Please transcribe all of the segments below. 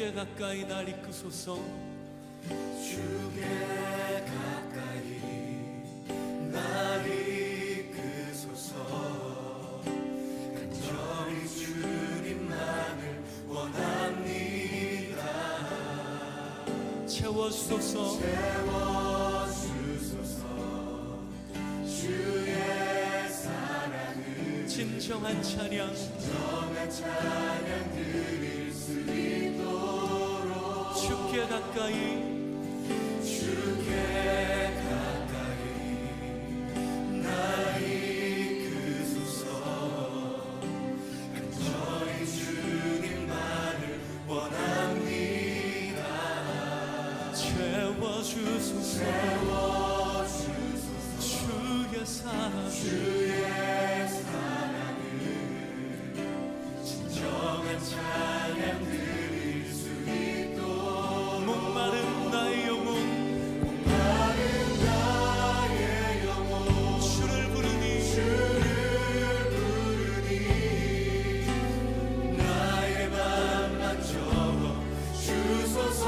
주께 가까이 날 이끄소서. 주께 가까이 날 이끄소서. 간절히 주님만을 원합니다. 채워주소서. 채워주소서. 주의 사랑을 진정한 찬양 드릴 수 있도록 주께 가까이 날 이끄소서. 간절히 주님만을 원합니다. 채워주소서. 주의 사랑을 진정한 찬양 드릴 수 있도록 목마른 나의 영혼 주를 부르니 나의 맘만 적어 주소서.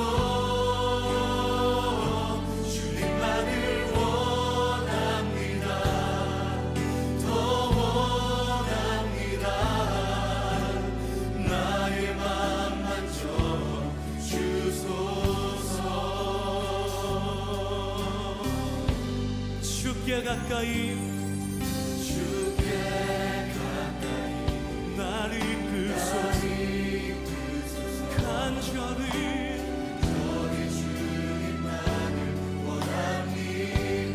주님만을 원합니다. 더 원합니다. 나의 맘만 적어 주소서. 주께 가까이 날 이끄소서. 간절히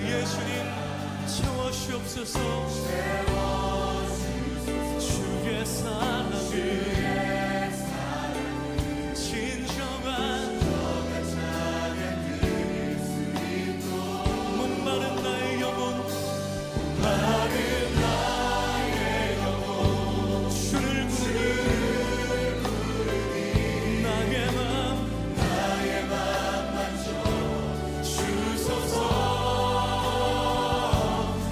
예수님 채워주옵소서. 주의 사랑을 진정한 목마른 나의 영혼 주를 부르니 나의 맘만 주소서.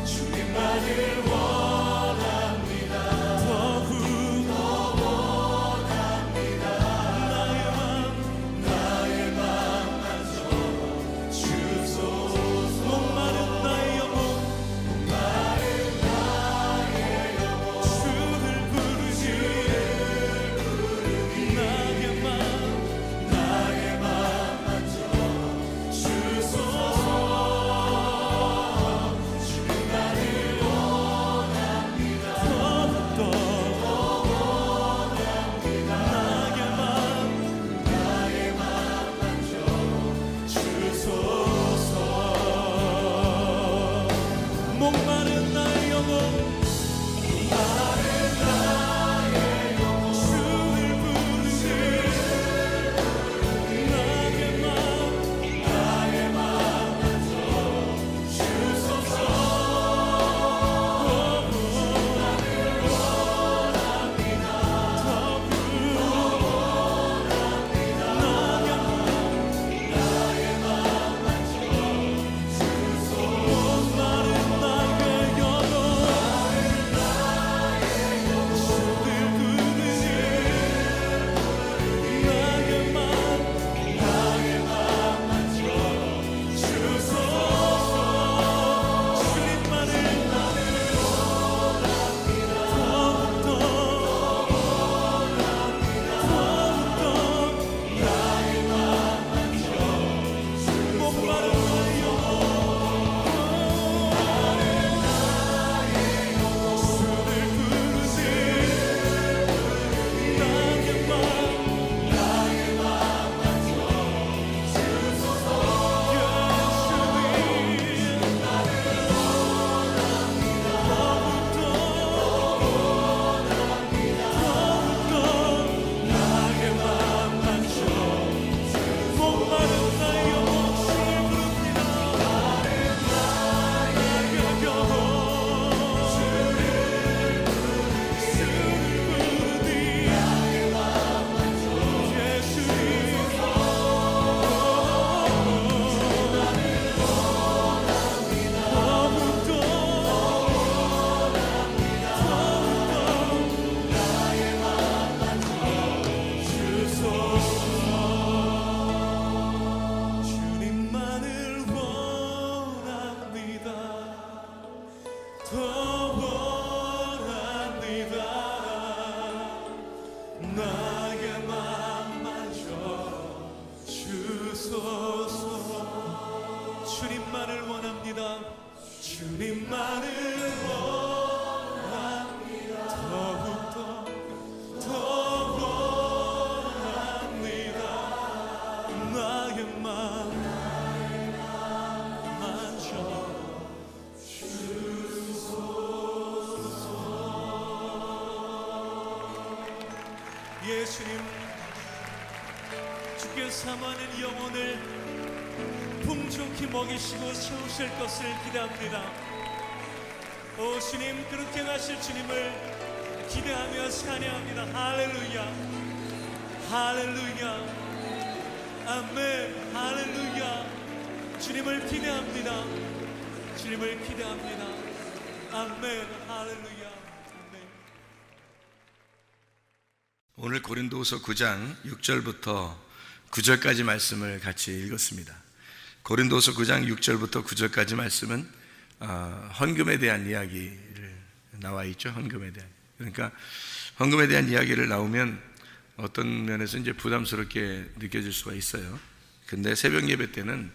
주님만을 원합니다. 더욱 나의 맘만 적어 주소서. 목마른 나의 영혼 주를 부르니 나의 맘만 적어 주소서. 주님만을 원합니다. 주님만을 원합니다. 주님만을 원합니다. 더욱더 원합니다. 나의 마음 만져 예수님, 주께 사모하는 영혼을 풍족히 먹이시고 채우실 것을 기대합니다. 오 주님, 그렇게 하실 주님을 기대하며 찬양합니다. 할렐루야, 할렐루야, 아멘, 할렐루야. 주님을 기대합니다. 주님을 기대합니다. 아멘, 할렐루야, 아멘. 오늘 고린도후서 9장 6절부터 9절까지 말씀을 같이 읽었습니다. 고린도후서 9장 6절부터 9절까지 말씀은 헌금에 대한 이야기를 나와 있죠. 헌금에 대한. 그러니까 헌금에 대한 이야기를 나오면 어떤 면에서 이제 부담스럽게 느껴질 수가 있어요. 근데 새벽 예배 때는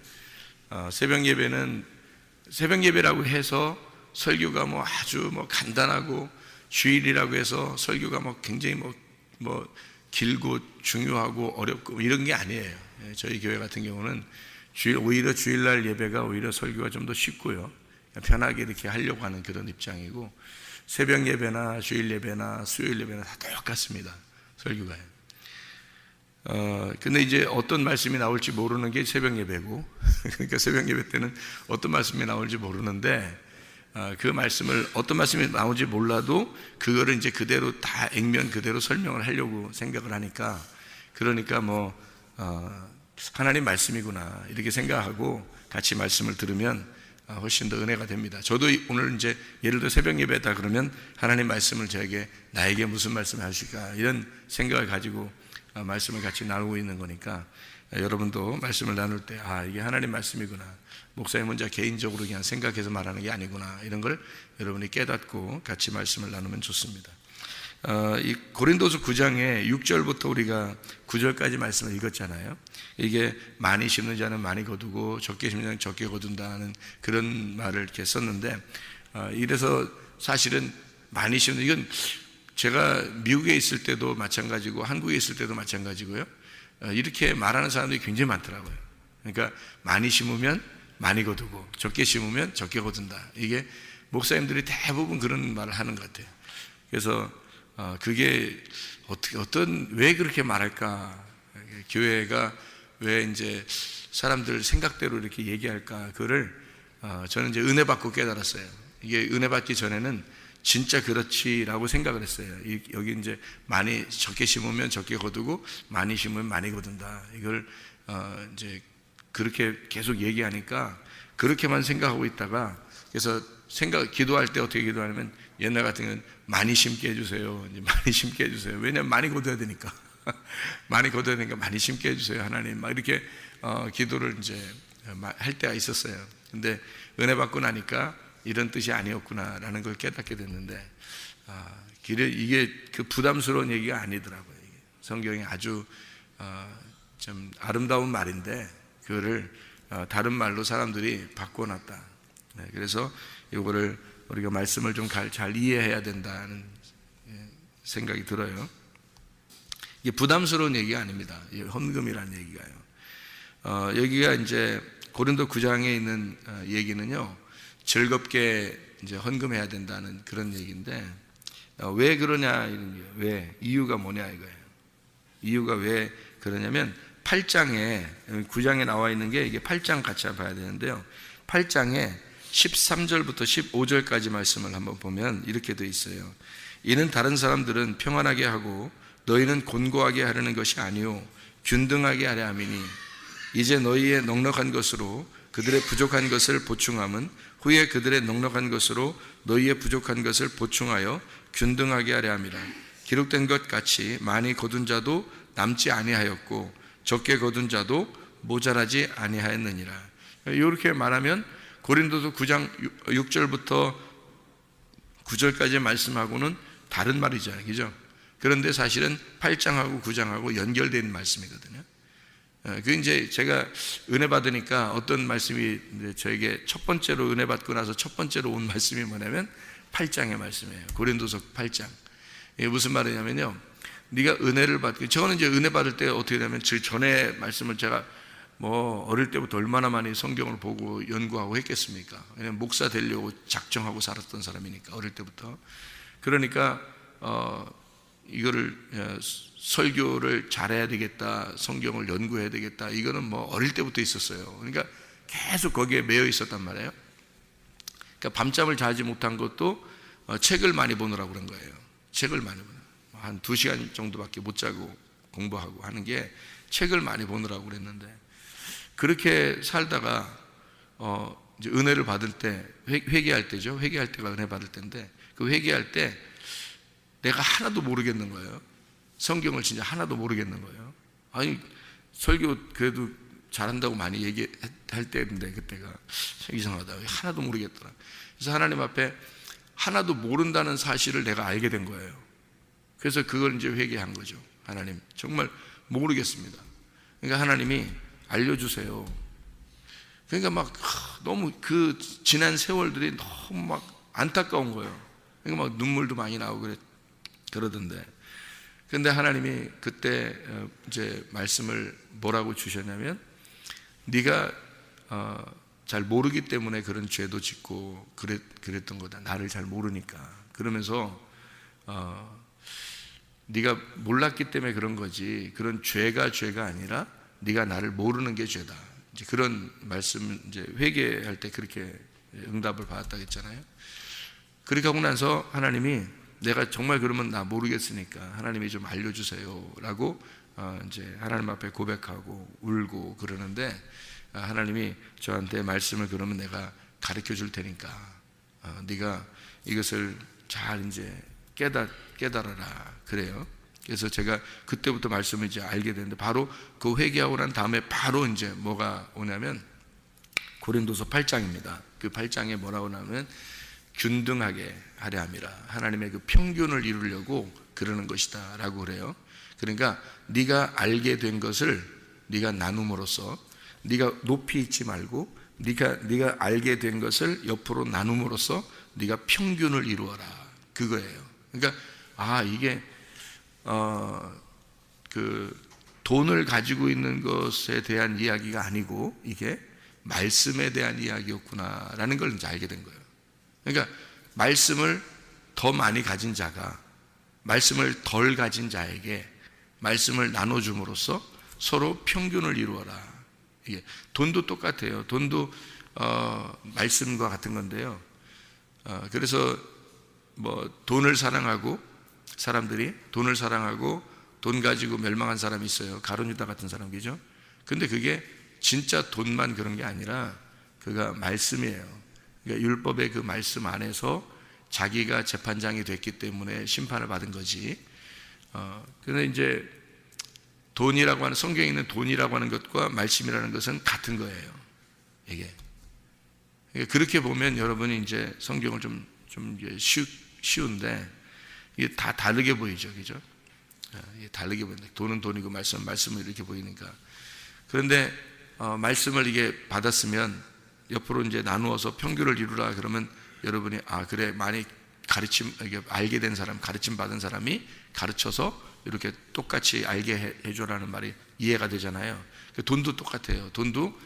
새벽 예배라고 해서 설교가 뭐 아주 뭐 간단하고 주일이라고 해서 설교가 뭐 굉장히 뭐 길고 중요하고 어렵고 이런 게 아니에요. 저희 교회 같은 경우는 오히려 주일날 예배가 오히려 설교가 좀 더 쉽고요, 편하게 이렇게 하려고 하는 그런 입장이고, 새벽 예배나 주일 예배나 수요일 예배나 다 똑같습니다, 설교가요. 근데 이제 어떤 말씀이 나올지 모르는 게 새벽 예배고, 그러니까 새벽 예배 때는 어떤 말씀이 나올지 모르는데, 그 말씀을 어떤 말씀이 나오지 몰라도 그거를 이제 그대로 다 액면 그대로 설명을 하려고 생각을 하니까, 그러니까 뭐 하나님 말씀이구나 이렇게 생각하고 같이 말씀을 들으면 훨씬 더 은혜가 됩니다. 저도 오늘 이제 예를 들어 새벽 예배다 그러면 하나님 말씀을 나에게 무슨 말씀을 하실까 이런 생각을 가지고 말씀을 같이 나누고 있는 거니까, 여러분도 말씀을 나눌 때 이게 하나님 말씀이구나, 목사님 혼자 개인적으로 그냥 생각해서 말하는 게 아니구나, 이런 걸 여러분이 깨닫고 같이 말씀을 나누면 좋습니다. 이 고린도서 9장에 6절부터 우리가 9절까지 말씀을 읽었잖아요. 이게 많이 심는 자는 많이 거두고 적게 심는 자는 적게 거둔다는 그런 말을 이렇게 썼는데, 이래서 사실은 많이 심는, 이건 제가 미국에 있을 때도 마찬가지고 한국에 있을 때도 마찬가지고요, 이렇게 말하는 사람들이 굉장히 많더라고요. 그러니까 많이 심으면 많이 거두고 적게 심으면 적게 거둔다, 이게 목사님들이 대부분 그런 말을 하는 것 같아요. 그래서 그게 왜 그렇게 말할까, 교회가 왜 이제 사람들 생각대로 이렇게 얘기할까, 그거를 저는 이제 은혜 받고 깨달았어요. 이게 은혜 받기 전에는 진짜 그렇지라고 생각을 했어요. 여기 이제 많이 적게 심으면 적게 거두고 많이 심으면 많이 거둔다, 이걸 이제 그렇게 계속 얘기하니까 그렇게만 생각하고 있다가, 그래서 기도할 때 어떻게 기도하냐면, 옛날 같은 경우는 많이 심게 해주세요, 이제 많이 심게 해주세요. 왜냐면 많이 거둬야 되니까 많이 거둬야 되니까 많이 심게 해주세요 하나님, 막 이렇게 기도를 이제 할 때가 있었어요. 근데 은혜 받고 나니까 이런 뜻이 아니었구나라는 걸 깨닫게 됐는데, 이게 그 부담스러운 얘기가 아니더라고요. 이게 성경이 아주 좀 아름다운 말인데 그거를 다른 말로 사람들이 바꿔놨다. 그래서 이거를 우리가 말씀을 좀 잘 이해해야 된다는 생각이 들어요. 이게 부담스러운 얘기가 아닙니다. 헌금이라는 얘기가요. 여기가 이제 고린도 9장에 있는 얘기는요, 즐겁게 이제 헌금해야 된다는 그런 얘기인데, 왜 그러냐, 왜, 이유가 뭐냐 이거예요. 이유가 왜 그러냐면 8장에, 9장에 나와 있는 게 이게 8장 같이 봐야 되는데요, 8장에 13절부터 15절까지 말씀을 한번 보면 이렇게 되어 있어요. 이는 다른 사람들은 평안하게 하고 너희는 곤고하게 하려는 것이 아니요 균등하게 하려 함이니, 이제 너희의 넉넉한 것으로 그들의 부족한 것을 보충함은 후에 그들의 넉넉한 것으로 너희의 부족한 것을 보충하여 균등하게 하려 함이라. 기록된 것 같이 많이 거둔 자도 남지 아니하였고 적게 거둔 자도 모자라지 아니하였느니라. 이렇게 말하면 고린도서 9장 6절부터 9절까지 말씀하고는 다른 말이잖아요, 그죠? 그런데 사실은 8장하고 9장하고 연결된 말씀이거든요. 그 이제 제가 은혜 받으니까 어떤 말씀이 이제 저에게 첫 번째로 은혜 받고 나서 첫 번째로 온 말씀이 뭐냐면 8장의 말씀이에요. 고린도서 8장. 이게 무슨 말이냐면요. 네가 은혜를 받고, 저는 이제 은혜 받을 때 어떻게 되냐면 그 전에 말씀을 제가 뭐 어릴 때부터 얼마나 많이 성경을 보고 연구하고 했겠습니까? 왜냐면 목사 되려고 작정하고 살았던 사람이니까 어릴 때부터. 그러니까 이거를 설교를 잘해야 되겠다, 성경을 연구해야 되겠다, 이거는 뭐 어릴 때부터 있었어요. 그러니까 계속 거기에 매여 있었단 말이에요. 그러니까 밤잠을 자지 못한 것도 책을 많이 보느라고 그런 거예요. 책을 많이 보느라고. 한 2시간 정도밖에 못 자고 공부하고 하는 게 책을 많이 보느라고 그랬는데, 그렇게 살다가 이제 은혜를 받을 때, 회개할 때죠. 회개할 때가 은혜 받을 때인데, 그 회개할 때 내가 하나도 모르겠는 거예요. 성경을 진짜 하나도 모르겠는 거예요. 아니, 설교 그래도 잘한다고 많이 얘기할 때인데, 그때가 이상하다, 하나도 모르겠더라. 그래서 하나님 앞에 하나도 모른다는 사실을 내가 알게 된 거예요. 그래서 그걸 이제 회개한 거죠. 하나님, 정말 모르겠습니다. 그러니까 하나님이 알려주세요. 그러니까 막 너무 그 지난 세월들이 너무 막 안타까운 거예요. 그러니까 막 눈물도 많이 나오고 그러던데, 근데 하나님이 그때 이제 말씀을 뭐라고 주셨냐면, 네가 잘 모르기 때문에 그런 죄도 짓고 그랬던 거다. 나를 잘 모르니까. 그러면서 네가 몰랐기 때문에 그런 거지, 그런 죄가 아니라 네가 나를 모르는 게 죄다. 이제 그런 말씀, 이제 회개할 때 그렇게 응답을 받았다고 했잖아요. 그렇게 하고 나서 하나님이, 내가 정말 그러면 나 모르겠으니까 하나님이 좀 알려주세요 라고 이제 하나님 앞에 고백하고 울고 그러는데, 하나님이 저한테 말씀을, 그러면 내가 가르쳐 줄 테니까 네가 이것을 잘 이제 깨달아라 그래요. 그래서 제가 그때부터 말씀을 이제 알게 됐는데, 바로 그 회개하고 난 다음에 바로 이제 뭐가 오냐면 고린도서 8장입니다. 그 8장에 뭐라고 나오면 균등하게 하려 함이라, 하나님의 그 평균을 이루려고 그러는 것이다 라고 그래요. 그러니까 네가 알게 된 것을 네가 나눔으로써, 네가 높이 있지 말고 네가 알게 된 것을 옆으로 나눔으로써 네가 평균을 이루어라, 그거예요. 그러니까 이게 그 돈을 가지고 있는 것에 대한 이야기가 아니고 이게 말씀에 대한 이야기였구나라는 걸 이제 알게 된 거예요. 그러니까 말씀을 더 많이 가진 자가 말씀을 덜 가진 자에게 말씀을 나눠줌으로써 서로 평균을 이루어라. 이게 돈도 똑같아요. 돈도 말씀과 같은 건데요. 그래서 뭐 돈을 사랑하고, 사람들이 돈을 사랑하고 돈 가지고 멸망한 사람이 있어요. 가룟유다 같은 사람이죠. 근데 그게 진짜 돈만 그런 게 아니라 그가 말씀이에요. 그러니까 율법의 그 말씀 안에서 자기가 재판장이 됐기 때문에 심판을 받은 거지. 근데 이제 돈이라고 하는, 성경에 있는 돈이라고 하는 것과 말씀이라는 것은 같은 거예요. 이게. 그렇게 보면 여러분이 이제 성경을 좀 쉬운데 이게 다 다르게 보이죠, 그죠? 다르게 보인다. 돈은 돈이고 말씀은 이렇게 보이니까. 그런데 말씀을 이게 받았으면 옆으로 이제 나누어서 평균을 이루라 그러면 여러분이 그래, 많이 알게 된 사람, 가르침 받은 사람이 가르쳐서 이렇게 똑같이 알게 해줘라는 말이 이해가 되잖아요. 돈도 똑같아요. 돈도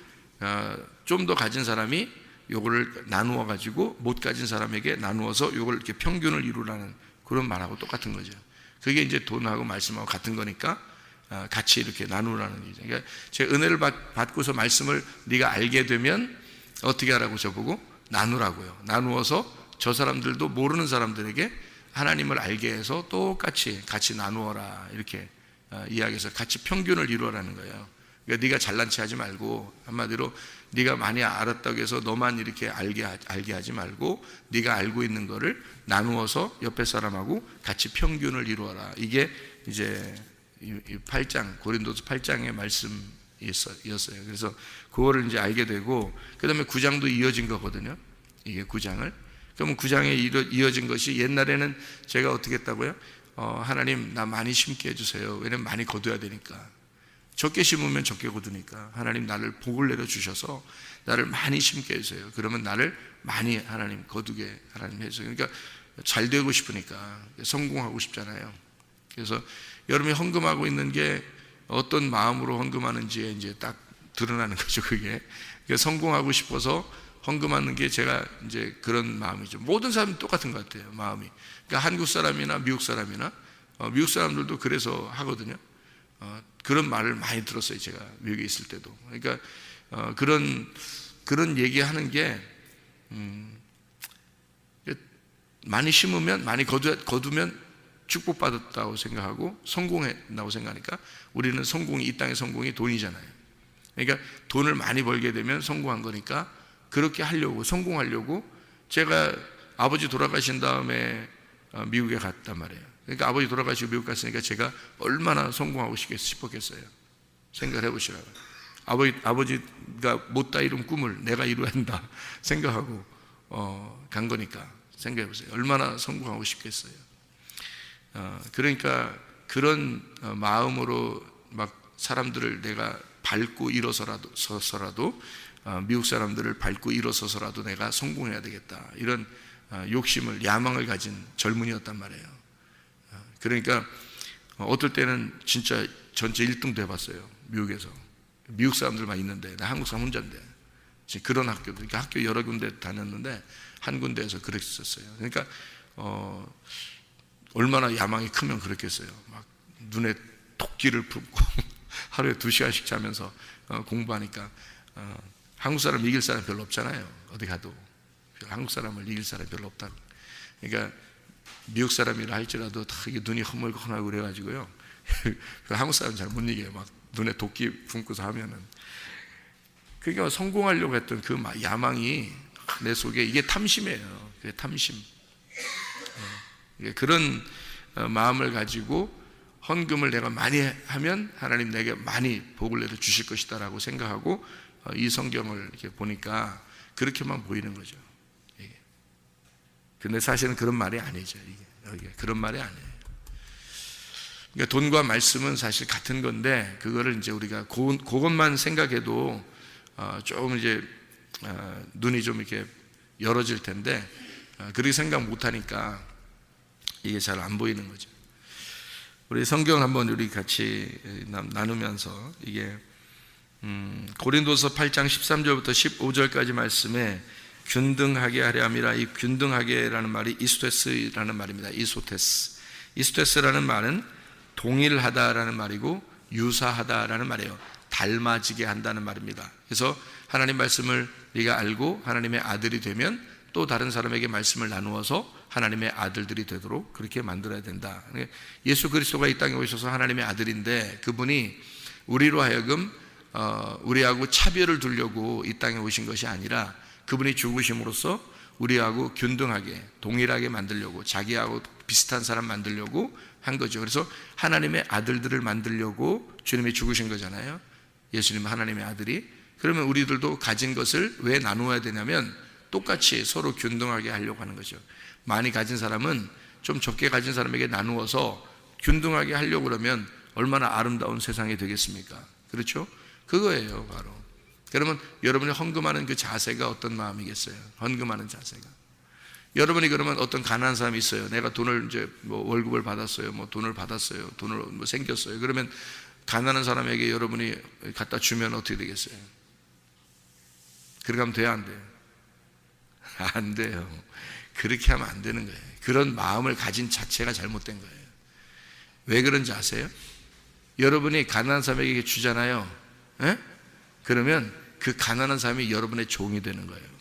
좀 더 가진 사람이 요거를 나누어 가지고 못 가진 사람에게 나누어서 요걸 이렇게 평균을 이루라는 그런 말하고 똑같은 거죠. 그게 이제 돈하고 말씀하고 같은 거니까 같이 이렇게 나누라는 거죠. 그러니까 제 은혜를 받고서 말씀을 네가 알게 되면 어떻게 하라고 저보고? 나누라고요. 나누어서 저 사람들도 모르는 사람들에게 하나님을 알게 해서 똑같이 같이 나누어라, 이렇게 이야기해서 같이 평균을 이루어라는 거예요. 그러니까 네가 잘난 체 하지 말고, 한마디로 네가 많이 알았다고 해서 너만 이렇게 알게 하지 말고 네가 알고 있는 거를 나누어서 옆에 사람하고 같이 평균을 이루어라. 이게 이제 이 8장, 고린도서 8장의 말씀이었어요. 그래서 그거를 이제 알게 되고, 그 다음에 9장도 이어진 거거든요. 이게 9장을. 그러면 9장에 이어진 것이, 옛날에는 제가 어떻게 했다고요? 하나님 나 많이 심게 해주세요. 왜냐면 많이 거둬야 되니까. 적게 심으면 적게 거두니까 하나님 나를 복을 내려 주셔서 나를 많이 심게 해주세요. 그러면 나를 많이 하나님 거두게 하나님 해서, 그러니까 잘 되고 싶으니까 성공하고 싶잖아요. 그래서 여러분이 헌금하고 있는 게 어떤 마음으로 헌금하는지에 이제 딱 드러나는 거죠. 그게 그러니까 성공하고 싶어서 헌금하는 게 제가 이제 그런 마음이죠. 모든 사람이 똑같은 것 같아요, 마음이. 그러니까 한국 사람이나 미국 사람이나 미국 사람들도 그래서 하거든요. 그런 말을 많이 들었어요, 제가 미국에 있을 때도. 그러니까 그런 얘기하는 게 많이 심으면 많이 거두면 축복받았다고 생각하고 성공했다고 생각하니까, 우리는 성공이, 이 땅의 성공이 돈이잖아요. 그러니까 돈을 많이 벌게 되면 성공한 거니까 그렇게 하려고, 성공하려고. 제가 아버지 돌아가신 다음에 미국에 갔단 말이에요. 그러니까 아버지 돌아가시고 미국 갔으니까 제가 얼마나 성공하고 싶었겠어요. 생각을 해보시라고요. 아버지가 못다 이룬 꿈을 내가 이루어야 한다 생각하고 간 거니까 생각해 보세요. 얼마나 성공하고 싶겠어요. 그러니까 그런 마음으로 막 사람들을 내가 밟고 일어서라도 미국 사람들을 밟고 일어서서라도 내가 성공해야 되겠다, 이런 욕심을, 야망을 가진 젊은이였단 말이에요. 그러니까 어떨 때는 진짜 전체 1등도 해봤어요, 미국에서. 미국 사람들만 있는데 나 한국 사람 혼자인데. 그런 학교도, 그러니까 학교 여러 군데 다녔는데 한 군데에서 그랬었어요. 그러니까 얼마나 야망이 크면 그렇겠어요. 막 눈에 토끼를 품고 하루에 2시간씩 자면서 공부하니까 한국 사람 이길 사람 별로 없잖아요. 어디 가도 한국 사람을 이길 사람이 별로 없다. 그러니까 미국 사람이라 할지라도 다 이게 눈이 허물허물하고 그래가지고요. 한국 사람은 잘 못 이겨요. 막 눈에 도끼 품고서 하면은. 그러니까 성공하려고 했던 그 야망이 내 속에, 이게 탐심이에요. 그게 탐심. 그런 마음을 가지고 헌금을 내가 많이 하면 하나님 내게 많이 복을 내려 주실 것이다 라고 생각하고 이 성경을 이렇게 보니까 그렇게만 보이는 거죠. 근데 사실은 그런 말이 아니죠. 이게 그런 말이 아니에요. 그러니까 돈과 말씀은 사실 같은 건데, 그거를 이제 우리가 그것만 생각해도 조금 이제 눈이 좀 이렇게 열어질 텐데, 그렇게 생각 못하니까 이게 잘 안 보이는 거죠. 우리 성경 한번 우리 같이 나누면서, 이게 고린도서 8장 13절부터 15절까지 말씀에 균등하게 하려 함이라. 이 균등하게라는 말이 이소테스라는 말입니다. 이소테스라는 말은 동일하다라는 말이고 유사하다라는 말이에요. 닮아지게 한다는 말입니다. 그래서 하나님 말씀을 네가 알고 하나님의 아들이 되면 또 다른 사람에게 말씀을 나누어서 하나님의 아들들이 되도록 그렇게 만들어야 된다. 예수 그리스도가 이 땅에 오셔서 하나님의 아들인데, 그분이 우리로 하여금 우리하고 차별을 두려고 이 땅에 오신 것이 아니라, 그분이 죽으심으로써 우리하고 균등하게 동일하게 만들려고, 자기하고 비슷한 사람 만들려고 한 거죠. 그래서 하나님의 아들들을 만들려고 주님이 죽으신 거잖아요. 예수님은 하나님의 아들이. 그러면 우리들도 가진 것을 왜 나누어야 되냐면 똑같이 서로 균등하게 하려고 하는 거죠. 많이 가진 사람은 좀 적게 가진 사람에게 나누어서 균등하게 하려고 그러면 얼마나 아름다운 세상이 되겠습니까? 그렇죠? 그거예요, 바로. 그러면 여러분이 헌금하는 그 자세가 어떤 마음이겠어요? 헌금하는 자세가. 여러분이 그러면 어떤 가난한 사람이 있어요. 내가 돈을 이제 뭐 월급을 받았어요. 뭐 돈을 받았어요. 돈을 뭐 생겼어요. 그러면 가난한 사람에게 여러분이 갖다 주면 어떻게 되겠어요? 그렇게 하면 돼요, 안 돼요? 안 돼요. 그렇게 하면 안 되는 거예요. 그런 마음을 가진 자체가 잘못된 거예요. 왜 그런지 아세요? 여러분이 가난한 사람에게 주잖아요. 에? 그러면 그 가난한 사람이 여러분의 종이 되는 거예요.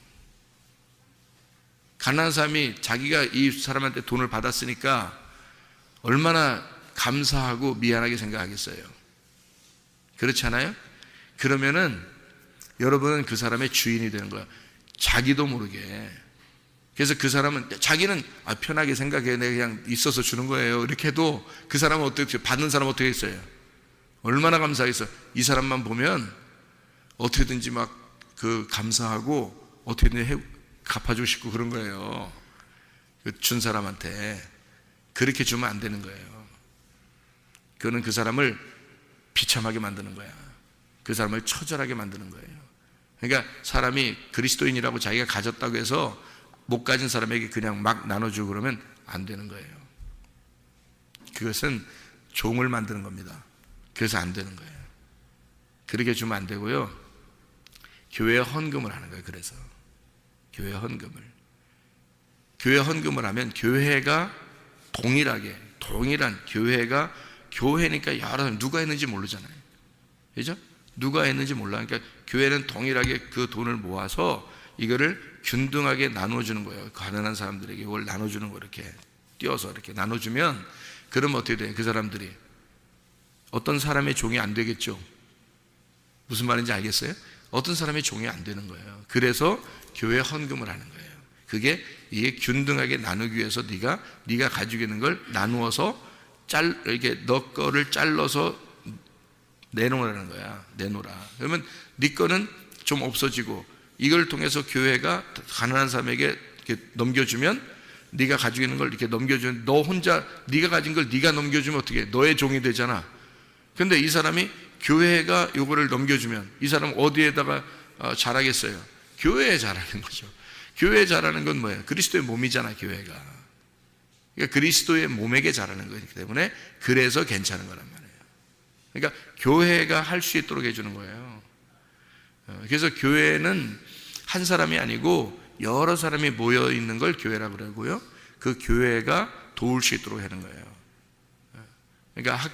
가난한 사람이 자기가 이 사람한테 돈을 받았으니까 얼마나 감사하고 미안하게 생각하겠어요. 그렇잖아요? 그러면은 여러분은 그 사람의 주인이 되는 거야. 자기도 모르게. 그래서 그 사람은 자기는 편하게 생각해, 내가 그냥 있어서 주는 거예요, 이렇게 해도 그 사람은 어떻게, 받는 사람은 어떻게 했어요? 얼마나 감사하겠어. 이 사람만 보면 어떻게든지 막 그 감사하고 어떻게든지 갚아주고 싶고 그런 거예요. 준 사람한테. 그렇게 주면 안 되는 거예요. 그거는 그 사람을 비참하게 만드는 거야. 그 사람을 처절하게 만드는 거예요. 그러니까 사람이 그리스도인이라고 자기가 가졌다고 해서 못 가진 사람에게 그냥 막 나눠주고 그러면 안 되는 거예요. 그것은 종을 만드는 겁니다. 그래서 안 되는 거예요. 그렇게 주면 안 되고요. 교회에 헌금을 하는 거예요. 그래서 교회 헌금을 하면 교회가 동일한 교회니까 여러 사람 누가 했는지 모르잖아요. 그죠? 누가 했는지 몰라. 그러니까 교회는 동일하게 그 돈을 모아서 이거를 균등하게 나눠주는 거예요. 가난한 사람들에게 이걸 나눠주는 거, 이렇게 띄어서 이렇게 나눠주면, 그러면 어떻게 돼요? 그 사람들이 어떤 사람의 종이 안 되겠죠. 무슨 말인지 알겠어요? 어떤 사람의 종이 안 되는 거예요. 그래서 교회 헌금을 하는 거예요. 이게 균등하게 나누기 위해서 네가 가지고 있는 걸 나누어서 이렇게 너 거를 잘라서 내놓으라는 거야. 내놓으라. 그러면 네 거는 좀 없어지고, 이걸 통해서 교회가 가난한 사람에게 이렇게 넘겨주면, 네가 가지고 있는 걸 이렇게 넘겨주면, 너 혼자 네가 가진 걸 네가 넘겨주면 어떻게 해? 너의 종이 되잖아. 근데 이 사람이 교회가 요거를 넘겨주면 이 사람 어디에다가 잘하겠어요? 교회에 잘하는 거죠. 교회에 잘하는 건 뭐예요? 그리스도의 몸이잖아, 교회가. 그러니까 그리스도의 몸에게 잘하는 거기 때문에 그래서 괜찮은 거란 말이에요. 그러니까 교회가 할 수 있도록 해주는 거예요. 그래서 교회는 한 사람이 아니고 여러 사람이 모여 있는 걸 교회라고 그러고요. 그 교회가 도울 수 있도록 하는 거예요. 그러니까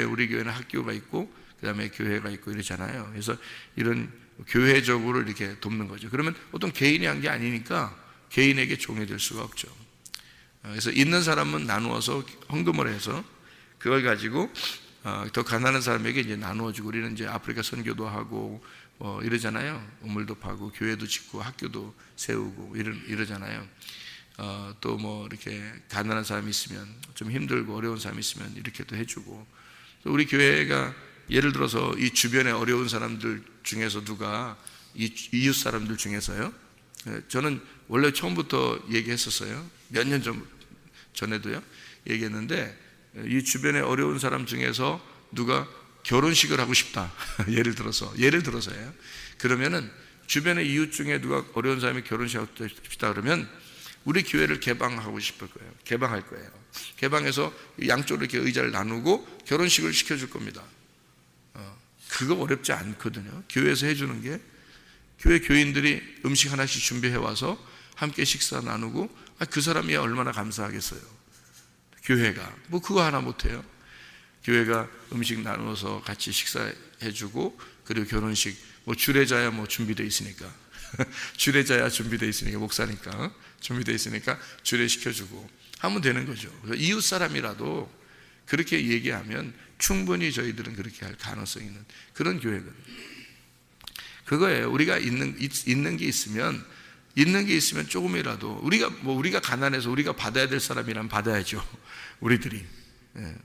우리 교회는 학교가 있고, 그 다음에 교회가 있고 이러잖아요. 그래서 이런 교회적으로 이렇게 돕는 거죠. 그러면 어떤 개인이 한 게 아니니까 개인에게 종이 될 수가 없죠. 그래서 있는 사람은 나누어서 헌금을 해서 그걸 가지고 더 가난한 사람에게 이제 나누어주고, 우리는 이제 아프리카 선교도 하고 이러잖아요. 우물도 파고 교회도 짓고 학교도 세우고 이러잖아요. 또 뭐 이렇게 가난한 사람이 있으면, 좀 힘들고 어려운 사람이 있으면 이렇게도 해주고. 우리 교회가 예를 들어서 이 주변에 어려운 사람들 중에서 누가 이웃 사람들 중에서요, 저는 원래 처음부터 얘기했었어요. 몇 년 전에도요 얘기했는데, 이 주변에 어려운 사람 중에서 누가 결혼식을 하고 싶다. 예를 들어서요. 그러면은 주변에 이웃 중에 누가 어려운 사람이 결혼식 하고 싶다 그러면 우리 교회를 개방하고 싶을 거예요. 개방할 거예요. 개방해서 양쪽으로 이렇게 의자를 나누고 결혼식을 시켜줄 겁니다. 그거 어렵지 않거든요. 교회에서 해주는 게, 교회 교인들이 음식 하나씩 준비해 와서 함께 식사 나누고, 그 사람이 얼마나 감사하겠어요. 교회가 뭐 그거 하나 못해요. 교회가 음식 나누어서 같이 식사해주고, 그리고 결혼식 뭐 주례자야 뭐 준비되어 있으니까 주례자야 준비되어 있으니까, 목사니까 준비되어 있으니까 주례시켜주고 하면 되는 거죠. 이웃 사람이라도 그렇게 얘기하면 충분히 저희들은 그렇게 할 가능성이 있는 그런 교회거든요. 그거예요. 우리가 있는 게 있으면 조금이라도 우리가 가난해서 우리가 받아야 될 사람이라면 받아야죠. 우리들이.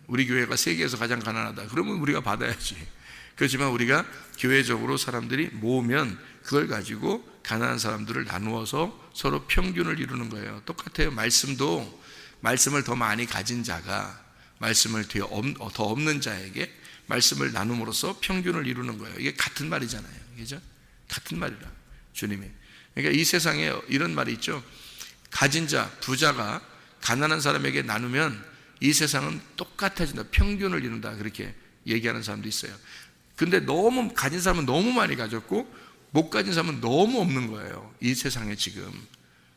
우리 교회가 세계에서 가장 가난하다. 그러면 우리가 받아야지. 그렇지만 우리가 교회적으로 사람들이 모으면 그걸 가지고 가난한 사람들을 나누어서 서로 평균을 이루는 거예요. 똑같아요. 말씀을 더 많이 가진 자가 말씀을 더 없는 자에게 말씀을 나눔으로써 평균을 이루는 거예요. 이게 같은 말이잖아요. 그죠? 같은 말이라, 주님이. 그러니까 이 세상에 이런 말이 있죠. 가진 자, 부자가 가난한 사람에게 나누면 이 세상은 똑같아진다. 평균을 이룬다. 그렇게 얘기하는 사람도 있어요. 근데 너무 가진 사람은 너무 많이 가졌고 못 가진 사람은 너무 없는 거예요. 이 세상에 지금.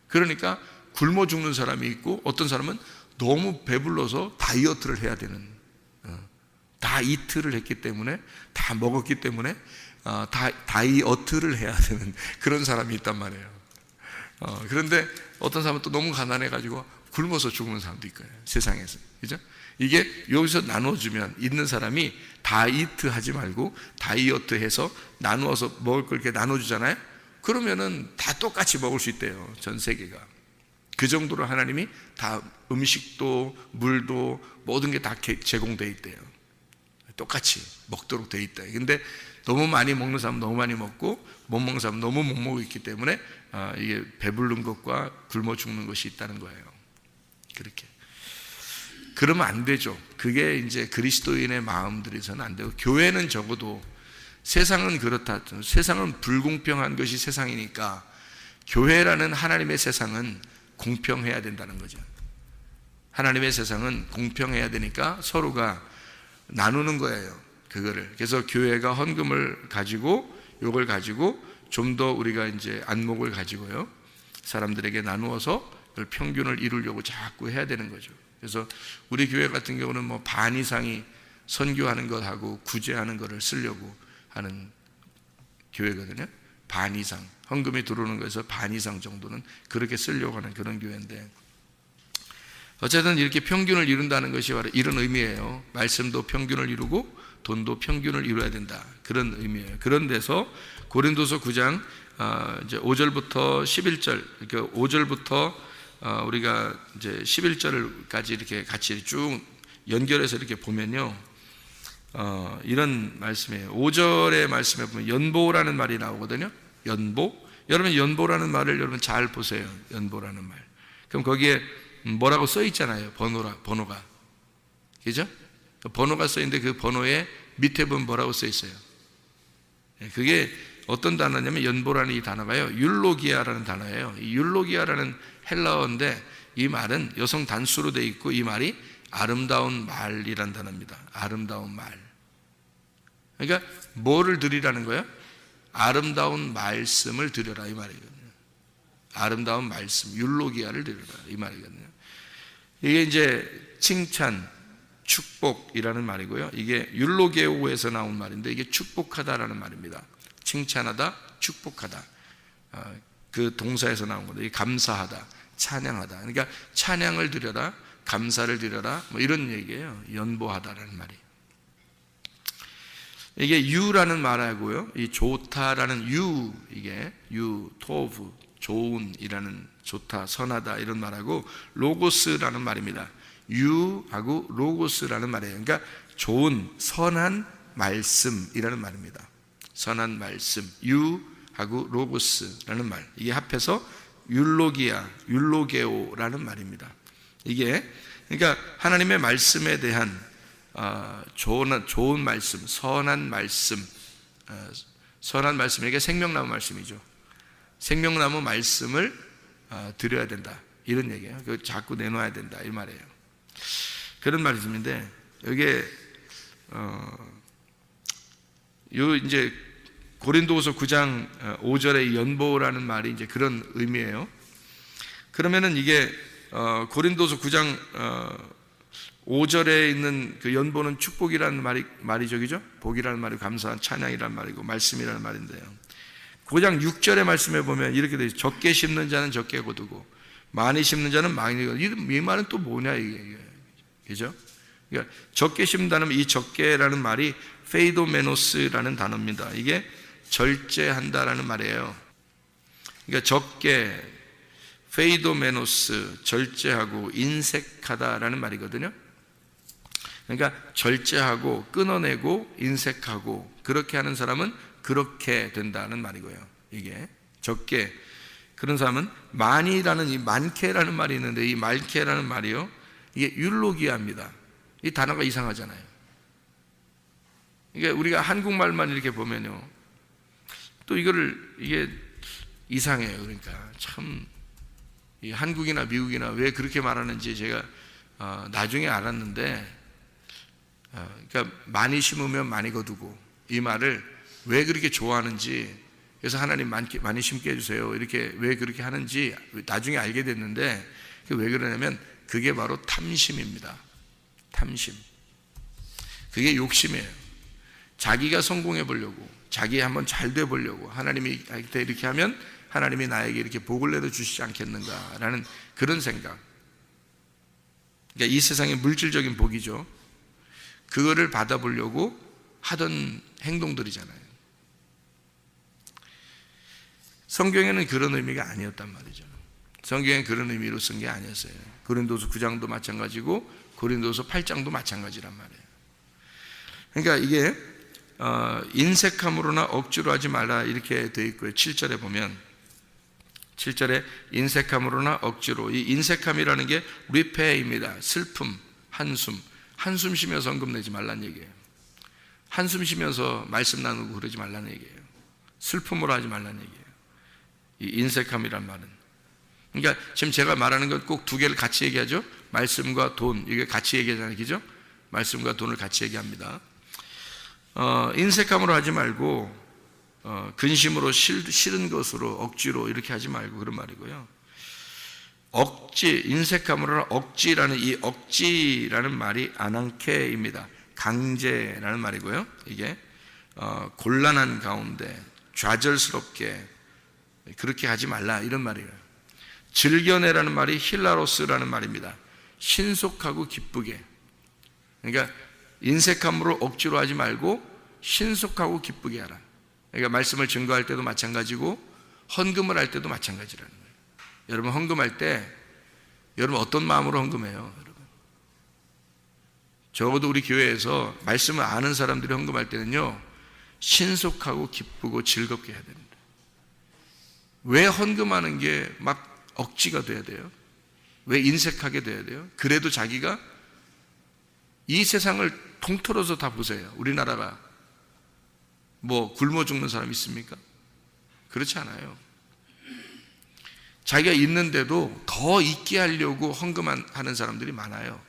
그러니까 굶어 죽는 사람이 있고, 어떤 사람은 너무 배불러서 다이어트를 해야 되는, 다 이틀을 했기 때문에, 다 먹었기 때문에 다이어트를 해야 되는 그런 사람이 있단 말이에요. 그런데 어떤 사람은 또 너무 가난해가지고 굶어서 죽는 사람도 있고요. 세상에서. 그죠? 이게 여기서 나눠주면, 있는 사람이 다이어트 하지 말고 다이어트 해서 나누어서 먹을 걸 이렇게 나눠주잖아요. 그러면은 다 똑같이 먹을 수 있대요. 전 세계가. 그 정도로 하나님이 다 음식도 물도 모든 게 다 제공되어 있대요. 똑같이 먹도록 되어 있다. 근데 너무 많이 먹는 사람은 너무 많이 먹고, 못 먹는 사람은 너무 못 먹고 있기 때문에 이게 배부른 것과 굶어 죽는 것이 있다는 거예요. 그렇게. 그러면 안 되죠. 그게 이제 그리스도인의 마음들에서는 안 되고, 교회는 적어도, 세상은 그렇다. 세상은 불공평한 것이 세상이니까 교회라는 하나님의 세상은 공평해야 된다는 거죠. 하나님의 세상은 공평해야 되니까 서로가 나누는 거예요. 그거를. 그래서 교회가 헌금을 가지고, 요걸 가지고 좀 더 우리가 이제 안목을 가지고요, 사람들에게 나누어서 그걸 평균을 이루려고 자꾸 해야 되는 거죠. 그래서 우리 교회 같은 경우는 뭐 반 이상이 선교하는 것하고 구제하는 것을 쓰려고 하는 교회거든요. 반 이상, 헌금이 들어오는 것에서 반 이상 정도는 그렇게 쓰려고 하는 그런 교회인데, 어쨌든 이렇게 평균을 이룬다는 것이 바로 이런 의미예요. 말씀도 평균을 이루고 돈도 평균을 이루어야 된다, 그런 의미예요. 그런 데서 고린도서 9장 이제 5절부터 11절, 그러니까 5절부터 우리가 이제 11절까지 이렇게 같이 쭉 연결해서 이렇게 보면요, 이런 말씀이에요. 5절의 말씀에 보면 연보라는 말이 나오거든요. 연보. 여러분, 연보라는 말을 여러분 잘 보세요. 연보라는 말. 그럼 거기에 뭐라고 써 있잖아요. 번호가. 그죠? 번호가 써 있는데 그 번호에 밑에 보면 뭐라고 써 있어요. 그게 어떤 단어냐면, 연보라는 이 단어가요, 율로기아라는 단어예요. 이 율로기아라는 헬라어인데 이 말은 여성 단수로 되어 있고, 이 말이 아름다운 말이란 단어입니다. 아름다운 말. 그러니까 뭐를 드리라는 거예요? 아름다운 말씀을 드려라, 이 말이거든요. 아름다운 말씀, 율로기아를 드려라, 이 말이거든요. 이게 이제 칭찬, 축복이라는 말이고요. 이게 율로게오에서 나온 말인데, 이게 축복하다라는 말입니다. 칭찬하다, 축복하다. 그 동사에서 나온 건데, 감사하다, 찬양하다. 그러니까 찬양을 드려라, 감사를 드려라, 뭐 이런 얘기예요. 연보하다라는 말이. 이게 유라는 말하고요, 이 좋다라는 유, 이게 유, 토브, 좋은이라는, 좋다, 선하다 이런 말하고, 로고스라는 말입니다. 유하고 로고스라는 말이에요. 그러니까 좋은, 선한 말씀이라는 말입니다. 선한 말씀, 유하고 로고스라는 말, 이게 합해서 율로기아, 율로게오라는 말입니다. 이게 그러니까 하나님의 말씀에 대한 좋은 말씀, 선한 말씀, 선한 말씀, 이게 생명나무 말씀이죠. 생명나무 말씀을 드려야 된다, 이런 얘기예요. 그거 자꾸 내놓아야 된다, 이 말이에요. 그런 말씀인데, 여기에 요 이제 고린도후서 9장 5절의 연보라는 말이 이제 그런 의미예요. 그러면은 이게 고린도서 9장 5절에 있는 그 연보는 축복이라는 말이죠, 그죠? 복이라는 말이고, 감사한 찬양이라는 말이고, 말씀이라는 말인데요. 9장 6절의 말씀에 보면 이렇게 되어 있어요. 적게 심는 자는 적게 거두고 많이 심는 자는 많이 거두고. 이 말은 또 뭐냐, 이게, 그죠? 그러니까 적게 심는다는, 이 적게라는 말이 페이도메노스라는 단어입니다. 이게 절제한다라는 말이에요. 그러니까 적게, 페이도메노스, 절제하고 인색하다라는 말이거든요. 그러니까 절제하고 끊어내고 인색하고 그렇게 하는 사람은 그렇게 된다는 말이고요. 이게 적게, 그런 사람은 많이라는, 이 많게라는 말이 있는데, 이 많게라는 말이요, 이게 율로기아입니다. 이 단어가 이상하잖아요. 그러니까 우리가 한국말만 이렇게 보면요, 또 이게 이상해요. 그러니까 참, 이 한국이나 미국이나 왜 그렇게 말하는지 제가 나중에 알았는데, 그러니까 많이 심으면 많이 거두고, 이 말을 왜 그렇게 좋아하는지, 그래서 하나님 많이 심게 해주세요, 이렇게 왜 그렇게 하는지 나중에 알게 됐는데, 왜 그러냐면 그게 바로 탐심입니다. 탐심. 그게 욕심이에요. 자기가 성공해 보려고, 자기 한번 잘 돼 보려고, 하나님이 이렇게 하면 하나님이 나에게 이렇게 복을 내려 주시지 않겠는가라는 그런 생각. 그러니까 이 세상의 물질적인 복이죠. 그거를 받아보려고 하던 행동들이잖아요. 성경에는 그런 의미가 아니었단 말이죠. 성경에는 그런 의미로 쓴 게 아니었어요. 고린도서 9장도 마찬가지고 고린도서 8장도 마찬가지란 말이에요. 그러니까 이게 인색함으로나 억지로 하지 말라, 이렇게 되어 있고요. 7절에 보면, 7절에 인색함으로나 억지로, 이 인색함이라는 게 리페입니다. 슬픔, 한숨 쉬면서 헌금 내지 말란 얘기예요. 한숨 쉬면서 말씀 나누고 그러지 말란 얘기예요. 슬픔으로 하지 말란 얘기예요. 이 인색함이란 말은. 그러니까 지금 제가 말하는 건 꼭 두 개를 같이 얘기하죠. 말씀과 돈, 이게 같이 얘기하잖아요, 그죠? 말씀과 돈을 같이 얘기합니다. 인색함으로 하지 말고 근심으로 싫은 것으로 억지로 이렇게 하지 말고 그런 말이고요. 억지, 인색함으로는 억지라는 이 억지라는 말이 아난케입니다. 강제라는 말이고요. 이게 곤란한 가운데 좌절스럽게 그렇게 하지 말라 이런 말이에요. 즐겨내라는 말이 힐라로스라는 말입니다. 신속하고 기쁘게. 그러니까 인색함으로 억지로 하지 말고 신속하고 기쁘게 하라. 그러니까 말씀을 증거할 때도 마찬가지고 헌금을 할 때도 마찬가지라는 거예요. 여러분 헌금할 때 여러분 어떤 마음으로 헌금해요? 여러분 적어도 우리 교회에서 말씀을 아는 사람들이 헌금할 때는요 신속하고 기쁘고 즐겁게 해야 됩니다. 왜 헌금하는 게 막 억지가 돼야 돼요? 왜 인색하게 돼야 돼요? 그래도 자기가 이 세상을 통틀어서 다 보세요. 우리나라가 뭐 굶어 죽는 사람 있습니까? 그렇지 않아요. 자기가 있는데도 더 있게 하려고 헌금하는 사람들이 많아요.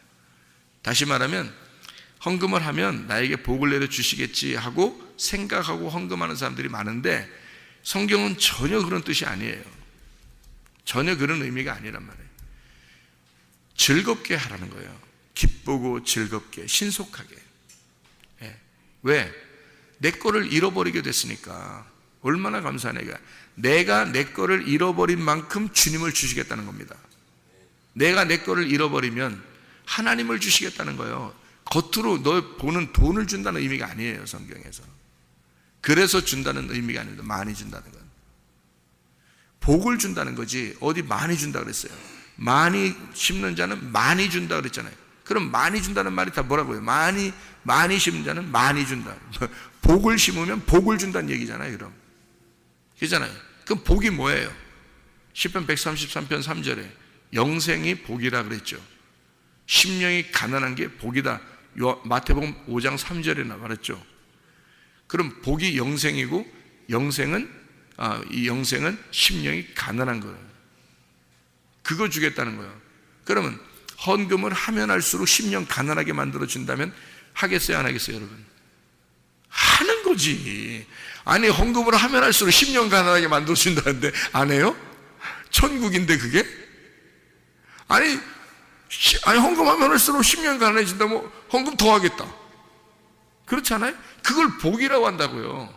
다시 말하면 헌금을 하면 나에게 복을 내려 주시겠지 하고 생각하고 헌금하는 사람들이 많은데 성경은 전혀 그런 뜻이 아니에요. 전혀 그런 의미가 아니란 말이에요. 즐겁게 하라는 거예요. 기쁘고 즐겁게 신속하게. 왜? 내 거를 잃어버리게 됐으니까 얼마나 감사하네요. 내가 내 거를 잃어버린 만큼 주님을 주시겠다는 겁니다. 내가 내 거를 잃어버리면 하나님을 주시겠다는 거예요. 겉으로 너 보는 돈을 준다는 의미가 아니에요, 성경에서. 그래서 준다는 의미가 아닙니다. 많이 준다는 건. 복을 준다는 거지 어디 많이 준다 그랬어요. 많이 심는 자는 많이 준다 그랬잖아요. 그럼 많이 준다는 말이 다 뭐라고요? 많이 심는 자는 많이 준다. 복을 심으면 복을 준다는 얘기잖아요. 그럼 그잖아요. 그럼 복이 뭐예요? 시편 133편 3절에 영생이 복이라 그랬죠. 심령이 가난한 게 복이다. 마태복음 5장 3절에 말했죠. 그럼 복이 영생이고 이 영생은 심령이 가난한 거예요. 그거 주겠다는 거예요. 그러면 헌금을 하면 할수록 심령 가난하게 만들어 준다면 하겠어요, 안 하겠어요, 여러분? 하는 거지. 아니 헌금을 하면 할수록 심령 가난하게 만들어 준다는데 안 해요? 천국인데 그게? 아니 헌금하면 할수록 심령 가난해진다면 헌금 더 하겠다. 그렇지 않아요? 그걸 복이라고 한다고요.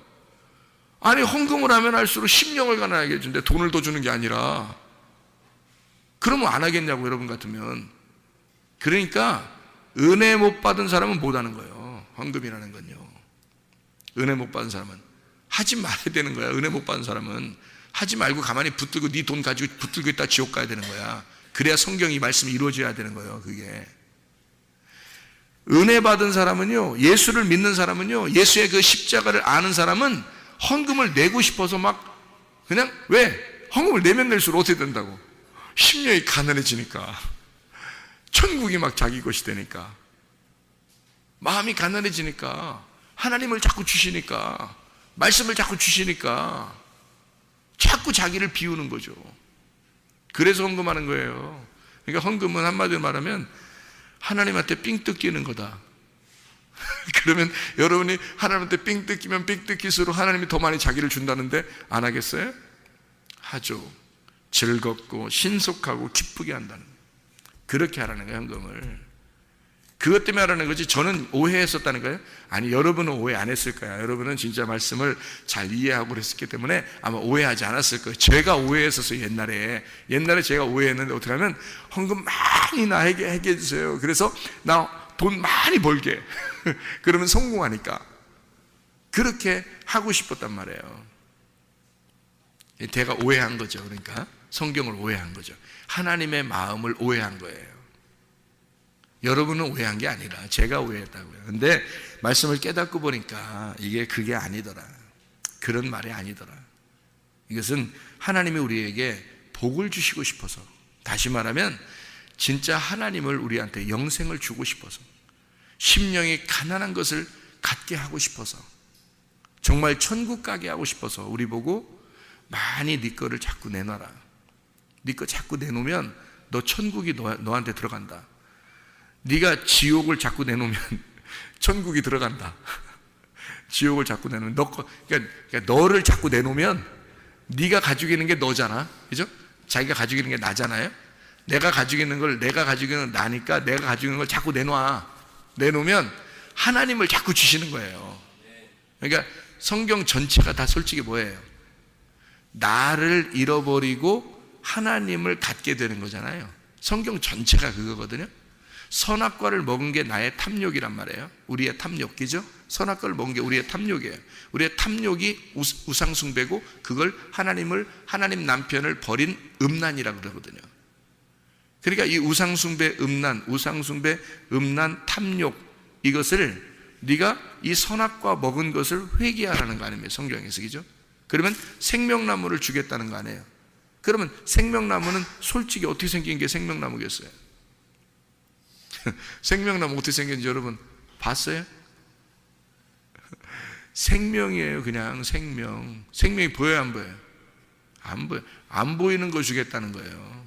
아니 헌금을 하면 할수록 심령을 가난하게 해준대. 돈을 더 주는 게 아니라. 그러면 안 하겠냐고 여러분 같으면. 그러니까 은혜 못 받은 사람은 못 하는 거예요. 헌금이라는 건요. 은혜 못 받은 사람은 하지 말아야 되는 거야. 은혜 못 받은 사람은 하지 말고 가만히 붙들고 네 돈 가지고 붙들고 있다 지옥 가야 되는 거야. 그래야 성경이 말씀이 이루어져야 되는 거예요. 그게 은혜 받은 사람은요, 예수를 믿는 사람은요, 예수의 그 십자가를 아는 사람은 헌금을 내고 싶어서 막 그냥 왜? 헌금을 내면 낼수록 어떻게 된다고? 심령이 가난해지니까. 천국이 막 자기 것이 되니까. 마음이 가난해지니까. 하나님을 자꾸 주시니까. 말씀을 자꾸 주시니까. 자꾸 자기를 비우는 거죠. 그래서 헌금하는 거예요. 그러니까 헌금은 한마디로 말하면 하나님한테 삥 뜯기는 거다. 그러면 여러분이 하나님한테 삥 뜯기면 삥 뜯기수록 하나님이 더 많이 자기를 준다는데 안 하겠어요? 하죠. 즐겁고 신속하고 기쁘게 한다는 거예요. 그렇게 하라는 거예요, 헌금을. 그것 때문에 하라는 거지 저는 오해했었다는 거예요? 아니, 여러분은 오해 안 했을 거예요. 여러분은 진짜 말씀을 잘 이해하고 그랬기 때문에 아마 오해하지 않았을 거예요. 제가 오해했었어요. 옛날에 제가 오해했는데 어떻게 하면 헌금 많이 나에게 해주세요. 그래서 나 돈 많이 벌게. 그러면 성공하니까 그렇게 하고 싶었단 말이에요. 제가 오해한 거죠. 그러니까 성경을 오해한 거죠. 하나님의 마음을 오해한 거예요. 여러분은 오해한 게 아니라 제가 오해했다고요. 근데 말씀을 깨닫고 보니까 이게 그게 아니더라. 그런 말이 아니더라. 이것은 하나님이 우리에게 복을 주시고 싶어서, 다시 말하면 진짜 하나님을 우리한테 영생을 주고 싶어서, 심령이 가난한 것을 갖게 하고 싶어서, 정말 천국 가게 하고 싶어서 우리 보고 많이 네 거를 자꾸 내놔라. 네 거 자꾸 내놓으면 너 천국이 너한테 들어간다. 네가 지옥을 자꾸 내놓으면 천국이 들어간다. 지옥을 자꾸 내놓으면 그러니까 너를 자꾸 내놓으면 네가 가지고 있는 게 너잖아, 그죠? 자기가 가지고 있는 게 나잖아요. 내가 가지고 있는 걸, 내가 가지고 있는 건 나니까 내가 가지고 있는 걸 자꾸 내놓으면 하나님을 자꾸 주시는 거예요. 그러니까 성경 전체가 다 솔직히 뭐예요? 나를 잃어버리고 하나님을 갖게 되는 거잖아요. 성경 전체가 그거거든요. 선악과를 먹은 게 나의 탐욕이란 말이에요. 우리의 탐욕, 그죠? 선악과를 먹은 게 우리의 탐욕이에요. 우리의 탐욕이 우상숭배고, 그걸 하나님 남편을 버린 음란이라고 그러거든요. 그러니까 이 우상숭배 음란, 탐욕, 이것을 네가 이 선악과 먹은 것을 회개하라는 거 아닙니까? 성경에서, 그죠? 그러면 생명나무를 주겠다는 거 아니에요? 그러면 생명나무는 솔직히 어떻게 생긴 게 생명나무겠어요? 생명나무 어떻게 생겼는지 여러분 봤어요? 생명이에요. 그냥 생명. 생명이 보여요, 안 보여요? 안 보여요. 안 보이는 거 주겠다는 거예요.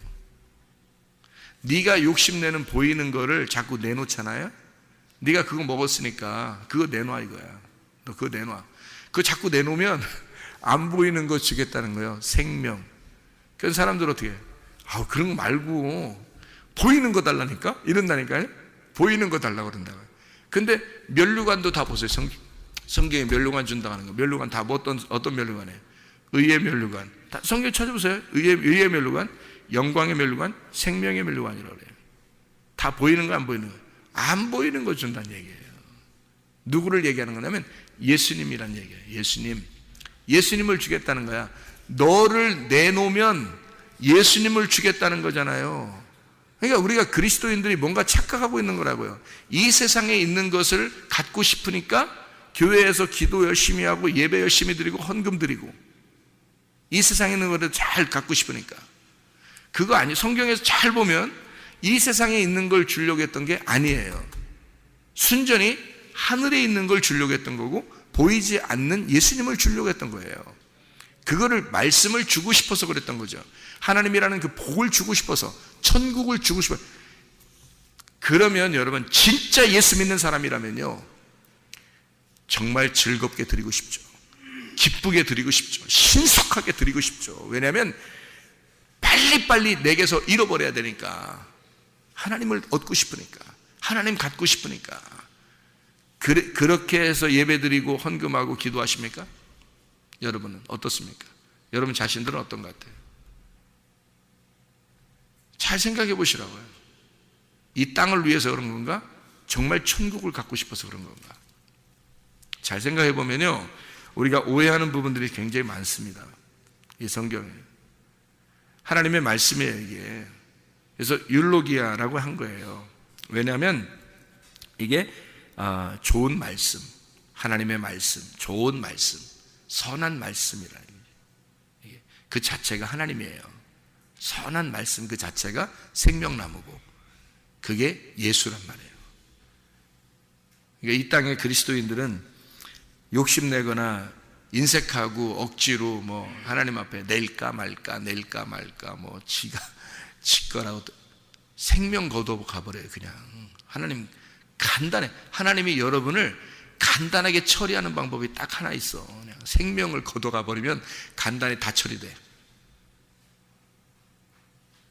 네가 욕심내는 보이는 거를 자꾸 내놓잖아요. 네가 그거 먹었으니까 그거 내놔 이거야. 너 그거 내놔. 그거 자꾸 내놓으면 안 보이는 거 주겠다는 거예요. 생명. 그런 사람들 어떻게 해요? 그런 거 말고 보이는 거 달라니까? 이런다니까요? 보이는 거 달라고 그런다고요. 근데 면류관도 다 보세요. 성경에 면류관 준다고 하는 거. 면류관 다 어떤 면류관이에요? 의의 면류관. 다 성경 찾아보세요. 의의 면류관, 영광의 면류관, 생명의 면류관이라고 그래요. 다 보이는 거 안 보이는 거? 안 보이는 거 준다는 얘기예요. 누구를 얘기하는 거냐면 예수님이란 얘기예요. 예수님을 주겠다는 거야. 너를 내놓으면 예수님을 주겠다는 거잖아요. 그러니까 우리가 그리스도인들이 뭔가 착각하고 있는 거라고요. 이 세상에 있는 것을 갖고 싶으니까 교회에서 기도 열심히 하고 예배 열심히 드리고 헌금 드리고, 이 세상에 있는 것을 잘 갖고 싶으니까. 그거 아니에요. 성경에서 잘 보면 이 세상에 있는 걸 주려고 했던 게 아니에요. 순전히 하늘에 있는 걸 주려고 했던 거고, 보이지 않는 예수님을 주려고 했던 거예요. 그거를 말씀을 주고 싶어서 그랬던 거죠. 하나님이라는 그 복을 주고 싶어서, 천국을 주고 싶어요. 그러면 여러분 진짜 예수 믿는 사람이라면요, 정말 즐겁게 드리고 싶죠. 기쁘게 드리고 싶죠. 신속하게 드리고 싶죠. 왜냐하면 빨리빨리 내게서 잃어버려야 되니까. 하나님을 얻고 싶으니까, 하나님 갖고 싶으니까. 그렇게 해서 예배드리고 헌금하고 기도하십니까? 여러분은 어떻습니까? 여러분 자신들은 어떤 것 같아요? 잘 생각해 보시라고요. 이 땅을 위해서 그런 건가? 정말 천국을 갖고 싶어서 그런 건가? 잘 생각해 보면요, 우리가 오해하는 부분들이 굉장히 많습니다. 이 성경에 하나님의 말씀이에요, 이게. 그래서 율로기아라고 한 거예요. 왜냐하면 이게 좋은 말씀, 하나님의 말씀, 좋은 말씀, 선한 말씀이라는 게, 그 자체가 하나님이에요. 선한 말씀 그 자체가 생명나무고, 그게 예수란 말이에요. 그러니까 이 땅의 그리스도인들은 욕심내거나 인색하고 억지로 뭐 하나님 앞에 낼까 말까 뭐 지거라고 생명 거두어 가버려요. 그냥 하나님 간단해. 하나님이 여러분을 간단하게 처리하는 방법이 딱 하나 있어. 그냥 생명을 거둬가 버리면 간단히 다 처리돼.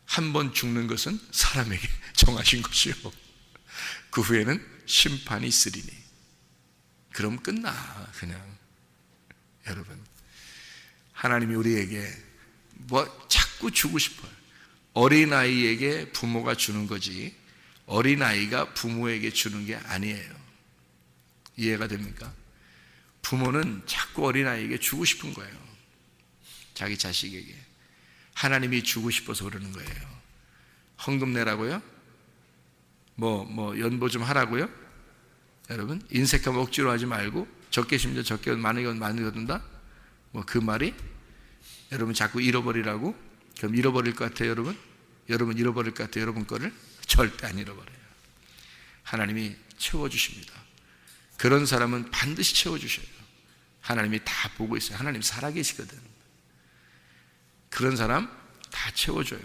한 번 죽는 것은 사람에게 정하신 것이요, 그 후에는 심판이 있으리니. 그럼 끝나. 그냥 여러분, 하나님이 우리에게 뭐 자꾸 주고 싶어요. 어린아이에게 부모가 주는 거지 어린아이가 부모에게 주는 게 아니에요. 이해가 됩니까? 부모는 자꾸 어린아이에게 주고 싶은 거예요. 자기 자식에게. 하나님이 주고 싶어서 그러는 거예요. 헌금 내라고요? 뭐 연보 좀 하라고요? 여러분, 인색하면 억지로 하지 말고 적게 심지어 적게 많이 거둔다? 뭐 그 말이 여러분 자꾸 잃어버리라고? 그럼 잃어버릴 것 같아요, 여러분? 여러분 잃어버릴 것 같아요, 여러분 거를? 절대 안 잃어버려요. 하나님이 채워주십니다. 그런 사람은 반드시 채워주셔요. 하나님이 다 보고 있어요. 하나님 살아계시거든. 그런 사람 다 채워줘요.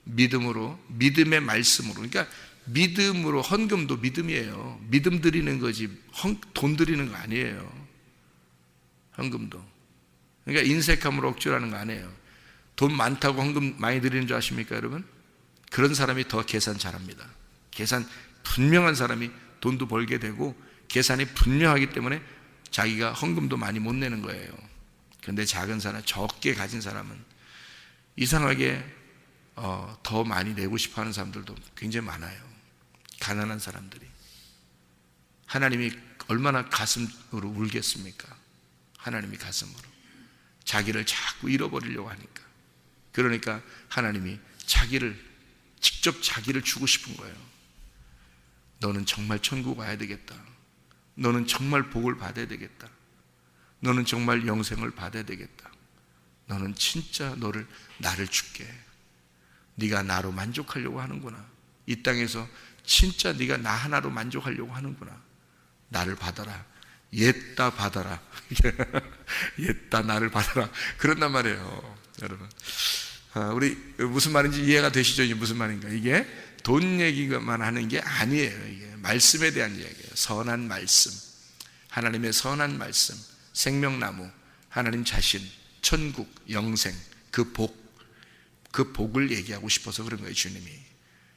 믿음으로, 믿음의 말씀으로. 그러니까 믿음으로, 헌금도 믿음이에요. 믿음 드리는 거지 돈 드리는 거 아니에요. 헌금도. 그러니까 인색함으로 억지로 하는 거 아니에요. 돈 많다고 헌금 많이 드리는 줄 아십니까, 여러분? 그런 사람이 더 계산 잘합니다. 계산 분명한 사람이 돈도 벌게 되고 계산이 분명하기 때문에 자기가 헌금도 많이 못 내는 거예요. 그런데 작은 사람, 적게 가진 사람은 이상하게 더 많이 내고 싶어 하는 사람들도 굉장히 많아요. 가난한 사람들이. 하나님이 얼마나 가슴으로 울겠습니까? 하나님이 가슴으로. 자기를 자꾸 잃어버리려고 하니까. 그러니까 하나님이 직접 자기를 주고 싶은 거예요. 너는 정말 천국 와야 되겠다. 너는 정말 복을 받아야 되겠다. 너는 정말 영생을 받아야 되겠다. 너는 진짜 나를 줄게. 네가 나로 만족하려고 하는구나. 이 땅에서 진짜 네가 나 하나로 만족하려고 하는구나. 나를 받아라. 옛다 받아라. 옛다 나를 받아라. 그런단 말이에요, 여러분. 우리 무슨 말인지 이해가 되시죠? 이게 무슨 말인가? 이게 돈 얘기만 하는 게 아니에요. 이게 말씀에 대한 이야기예요. 선한 말씀, 하나님의 선한 말씀, 생명나무, 하나님 자신, 천국, 영생, 그 복을 얘기하고 싶어서 그런 거예요, 주님이.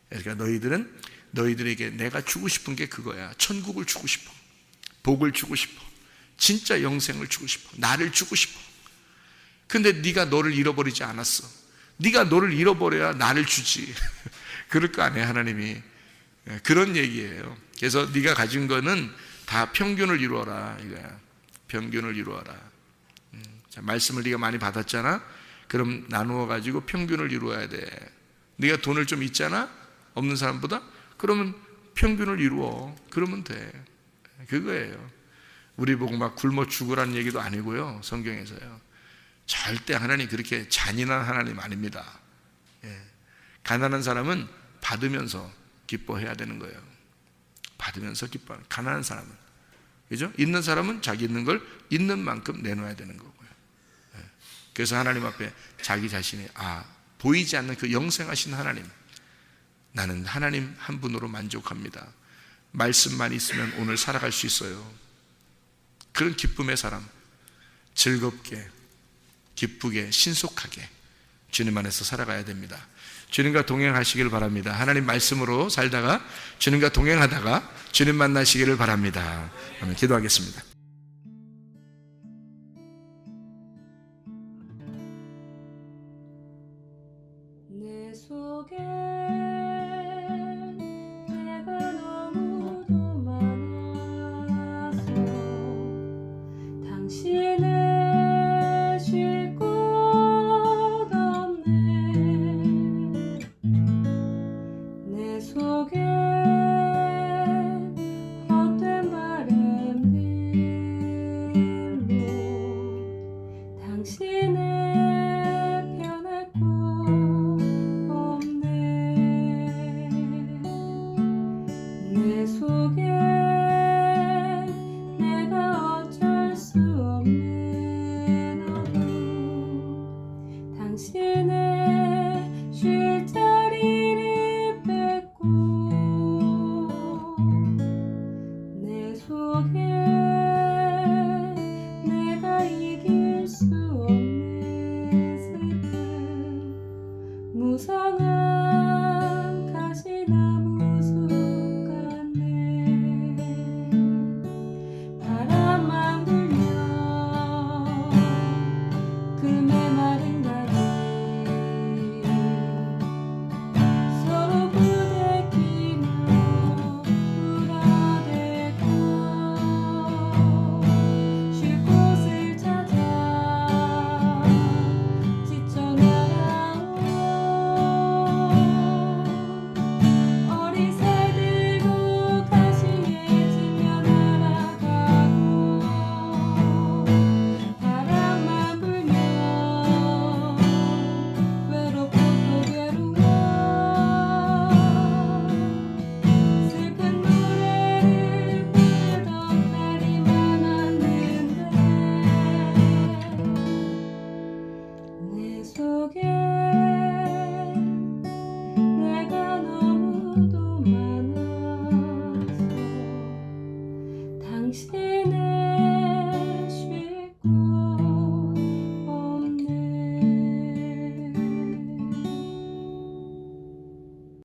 그러니까 너희들에게 내가 주고 싶은 게 그거야. 천국을 주고 싶어. 복을 주고 싶어. 진짜 영생을 주고 싶어. 나를 주고 싶어. 근데 네가 너를 잃어버리지 않았어. 네가 너를 잃어버려야 나를 주지. 그럴 거 아니에요, 하나님이. 그런 얘기예요. 그래서 네가 가진 거는 다 평균을 이루어라, 이거야. 평균을 이루어라. 자, 말씀을 네가 많이 받았잖아. 그럼 나누어 가지고 평균을 이루어야 돼. 네가 돈을 좀 있잖아, 없는 사람보다. 그러면 평균을 이루어. 그러면 돼. 그거예요. 우리 보고 막 굶어 죽으라는 얘기도 아니고요, 성경에서요. 절대 하나님 그렇게 잔인한 하나님 아닙니다. 가난한 사람은 받으면서 기뻐해야 되는 거예요. 받으면서 기뻐하는, 가난한 사람은. 그죠? 있는 사람은 자기 있는 걸 있는 만큼 내놓아야 되는 거고요. 그래서 하나님 앞에 자기 자신이 보이지 않는 그 영생하신 하나님, 나는 하나님 한 분으로 만족합니다. 말씀만 있으면 오늘 살아갈 수 있어요. 그런 기쁨의 사람, 즐겁게, 기쁘게, 신속하게 주님 안에서 살아가야 됩니다. 주님과 동행하시길 바랍니다. 하나님 말씀으로 살다가 주님과 동행하다가 주님 만나시기를 바랍니다. 아멘. 기도하겠습니다. 내 속에 내가 너무도 많아서 당신을 쉴 곳 없네. 내 속에 헛된 바램들로 당신을 변할 곳 없네. 내 속에 내가 어쩔 수 없는 어둠, 당신의 쉴 자리를 뺏고 내 속에 내가 이길 수 없는 슬픔, 무성한